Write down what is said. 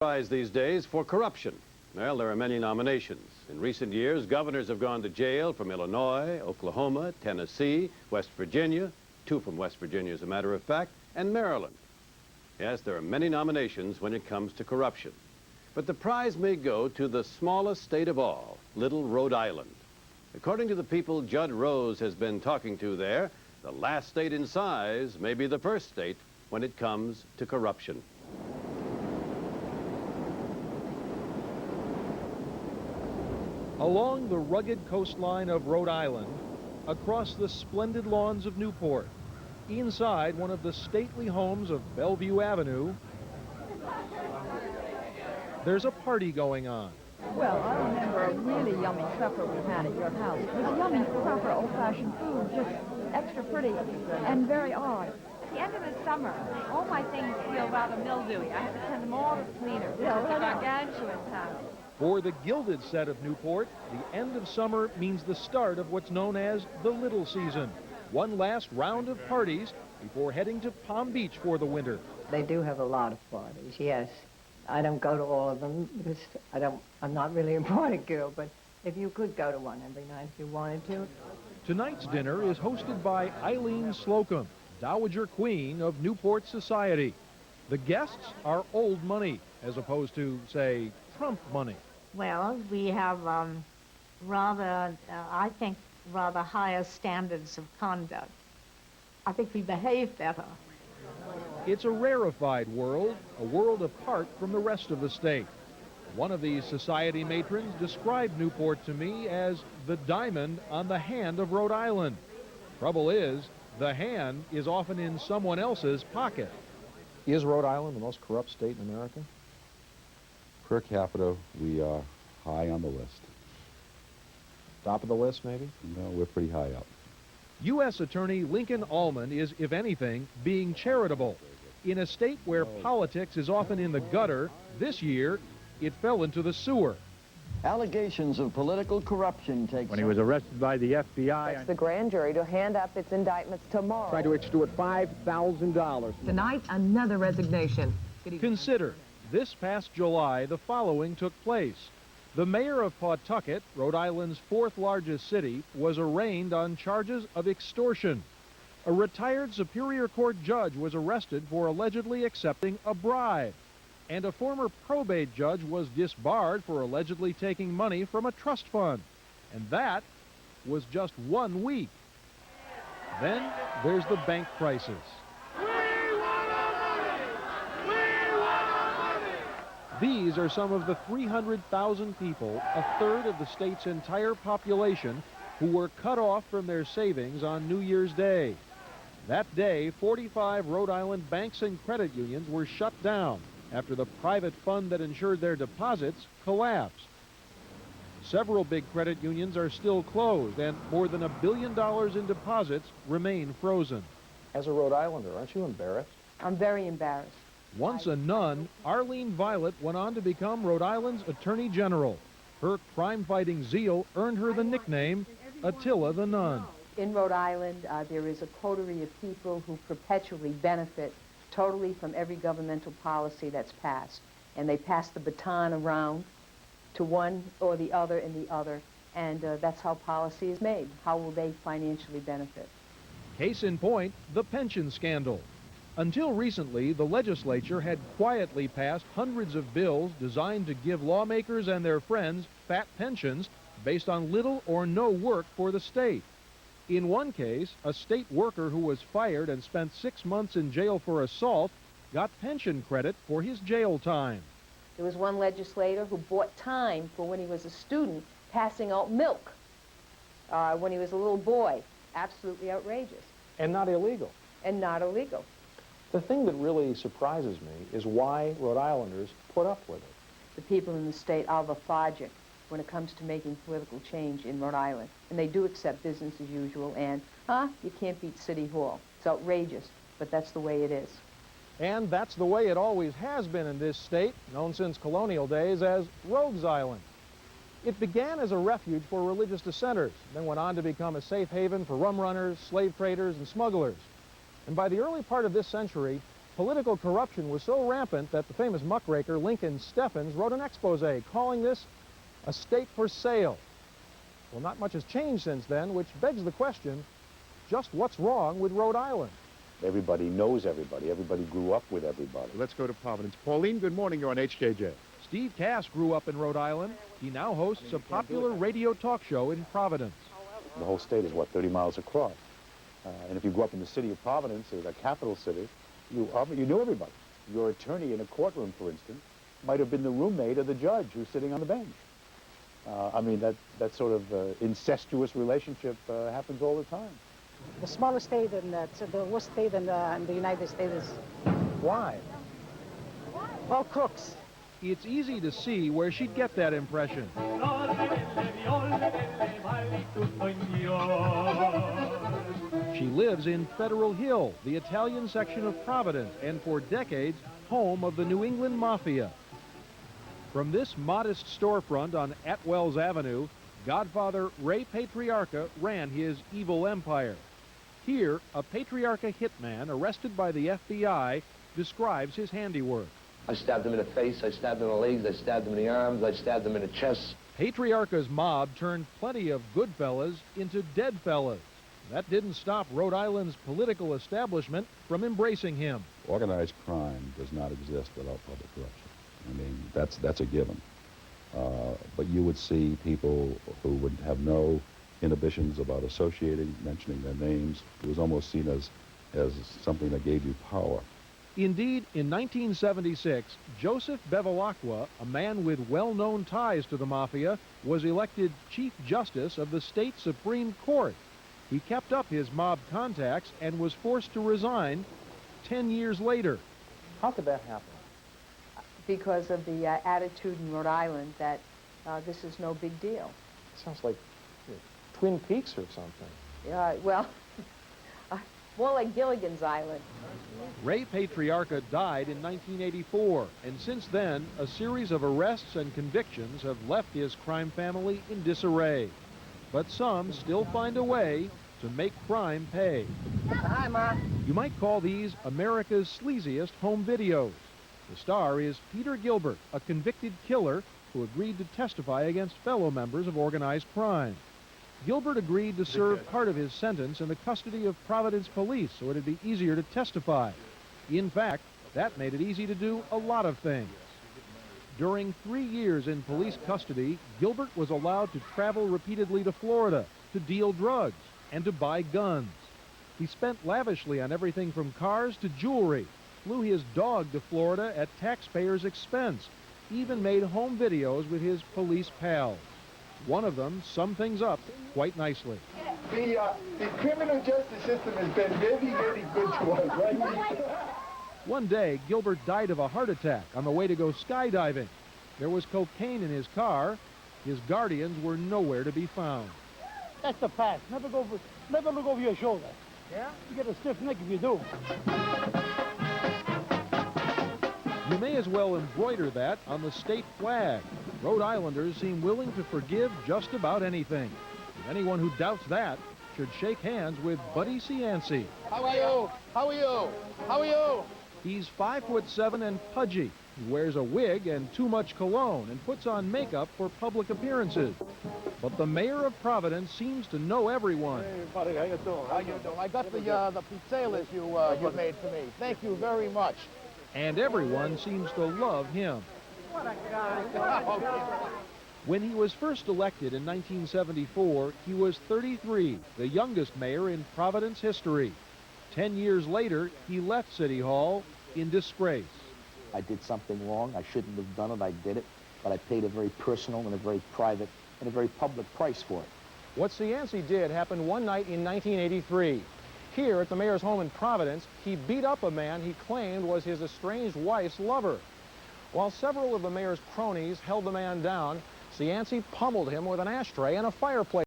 Prize these days for corruption. Well, there are many nominations. In recent years, governors have gone to jail from Illinois, Oklahoma, Tennessee, West Virginia, 2 from West Virginia as a matter of fact, and Maryland. Yes, there are many nominations when it comes to corruption. But the prize may go to the smallest state of all, little Rhode Island. According to the people Judd Rose has been talking to there, the last state in size may be the first state when it comes to corruption. Along the rugged coastline of Rhode Island, across the splendid lawns of Newport, inside one of the stately homes of Bellevue Avenue, there's a party going on. Well, I remember a really yummy supper we had at your house. It was yummy, proper old-fashioned food, just extra pretty and very odd. At the end of the summer, all my things feel rather mildewy. I have to send them all to cleaners. It's a gargantuan task. For the gilded set of Newport, the end of summer means the start of what's known as the little season. One last round of parties before heading to Palm Beach for the winter. They do have a lot of parties, yes. I don't go to all of them because I'm not really a party girl, but if you could go to one every night if you wanted to. Tonight's dinner is hosted by Eileen Slocum, Dowager Queen of Newport society. The guests are old money, as opposed to, say, Trump money. Well, we have I think, rather higher standards of conduct. I think we behave better. It's a rarefied world, a world apart from the rest of the state. One of these society matrons described Newport to me as the diamond on the hand of Rhode Island. Trouble is, the hand is often in someone else's pocket. Is Rhode Island the most corrupt state in America? Per capita, we are high on the list. Top of the list, maybe? No, we're pretty high up. U.S. Attorney Lincoln Allman is, if anything, being charitable. In a state where politics is often in the gutter, this year, it fell into the sewer. Allegations of political corruption take. When he was arrested by the FBI. It's the grand jury to hand up its indictments tomorrow. Tried to extort $5,000. Tonight, another resignation. Consider, this past July, the following took place. The mayor of Pawtucket, Rhode Island's 4th largest city, was arraigned on charges of extortion. A retired Superior Court judge was arrested for allegedly accepting a bribe. And a former probate judge was disbarred for allegedly taking money from a trust fund. And that was just 1 week. Then there's the bank crisis. These are some of the 300,000 people, a third of the state's entire population, who were cut off from their savings on New Year's Day. That day, 45 Rhode Island banks and credit unions were shut down after the private fund that insured their deposits collapsed. Several big credit unions are still closed, and more than $1 billion in deposits remain frozen. As a Rhode Islander, aren't you embarrassed? I'm very embarrassed. Once a nun, Arlene Violet went on to become Rhode Island's Attorney General. Her crime-fighting zeal earned her the nickname Attila the Nun. In Rhode Island, there is a coterie of people who perpetually benefit totally from every governmental policy that's passed. And they pass the baton around to one or the other and the other, and that's how policy is made. How will they financially benefit? Case in point, the pension scandal. Until recently, the legislature had quietly passed hundreds of bills designed to give lawmakers and their friends fat pensions based on little or no work for the state. In one case, a state worker who was fired and spent 6 months in jail for assault got pension credit for his jail time. There was one legislator who bought time for when he was a student passing out milk when he was a little boy. Absolutely outrageous. And not illegal. And not illegal. The thing that really surprises me is why Rhode Islanders put up with it. The people in the state are lethargic when it comes to making political change in Rhode Island. And they do accept business as usual, and, you can't beat City Hall. It's outrageous, but that's the way it is. And that's the way it always has been in this state, known since colonial days as Rogues Island. It began as a refuge for religious dissenters, then went on to become a safe haven for rum runners, slave traders, and smugglers. And by the early part of this century, Political corruption was so rampant that the famous muckraker Lincoln Steffens wrote an expose calling this a state for sale. Well, not much has changed since then, which begs the question, just what's wrong with Rhode Island? Everybody knows everybody. Everybody grew up with everybody. Let's go to Providence. Pauline, good morning. You're on HKJ. Steve Cass grew up in Rhode Island. He now hosts a popular radio talk show in Providence. The whole state is, what, 30 miles across. And if you grew up in the city of Providence, or the capital city, you knew everybody. Your attorney in a courtroom, for instance, might have been the roommate of the judge who's sitting on the bench. I mean, that sort of incestuous relationship happens all the time. The smallest state and the worst state in the United States is... Why? All crooks. It's easy to see where she'd get that impression. She lives in Federal Hill, the Italian section of Providence, and for decades, home of the New England Mafia. From this modest storefront on Atwells Avenue, Godfather Ray Patriarca ran his evil empire. Here, a Patriarca hitman arrested by the FBI describes his handiwork. I stabbed him in the face, I stabbed him in the legs, I stabbed him in the arms, I stabbed him in the chest. Patriarca's mob turned plenty of good fellas into dead fellas. That didn't stop Rhode Island's political establishment from embracing him. Organized crime does not exist without public corruption. I mean, that's a given. But you would see people who would have no inhibitions about associating, mentioning their names. It was almost seen as something that gave you power. Indeed, in 1976, Joseph Bevilacqua, a man with well-known ties to the Mafia, was elected Chief Justice of the state Supreme Court. He kept up his mob contacts and was forced to resign 10 years later. How could that happen? Because of the attitude in Rhode Island that this is no big deal. Sounds like Twin Peaks or something. Well, more like Gilligan's Island. Ray Patriarca died in 1984, and since then, a series of arrests and convictions have left his crime family in disarray. But some still find a way to make crime pay. Hi, Ma. You might call these America's sleaziest home videos. The star is Peter Gilbert, a convicted killer who agreed to testify against fellow members of organized crime. Gilbert agreed to serve part of his sentence in the custody of Providence police so it'd be easier to testify. In fact, that made it easy to do a lot of things. During 3 years in police custody, Gilbert was allowed to travel repeatedly to Florida to deal drugs and to buy guns. He spent lavishly on everything from cars to jewelry, flew his dog to Florida at taxpayers' expense, even made home videos with his police pals. One of them summed things up quite nicely. The criminal justice system has been very, very good to us, right? One day, Gilbert died of a heart attack on the way to go skydiving. There was cocaine in his car. His guardians were nowhere to be found. That's the past. Never look over your shoulder. Yeah? You get a stiff neck if you do. You may as well embroider that on the state flag. Rhode Islanders seem willing to forgive just about anything. And anyone who doubts that should shake hands with Buddy Cianci. How are you? How are you? How are you? He's 5'7" and pudgy. He wears a wig and too much cologne and puts on makeup for public appearances. But the mayor of Providence seems to know everyone. Hey, buddy, how you doing? How you doing? I got the pizzalas you made for me. Thank you very much. And everyone seems to love him. What a guy. What a guy. When he was first elected in 1974, he was 33, the youngest mayor in Providence history. 10 years later, he left City Hall in disgrace. I did something wrong. I shouldn't have done it. I did it. But I paid a very personal and a very private and a very public price for it. What Cianci did happened one night in 1983. Here at the mayor's home in Providence, he beat up a man he claimed was his estranged wife's lover. While several of the mayor's cronies held the man down, Cianci pummeled him with an ashtray and a fireplace.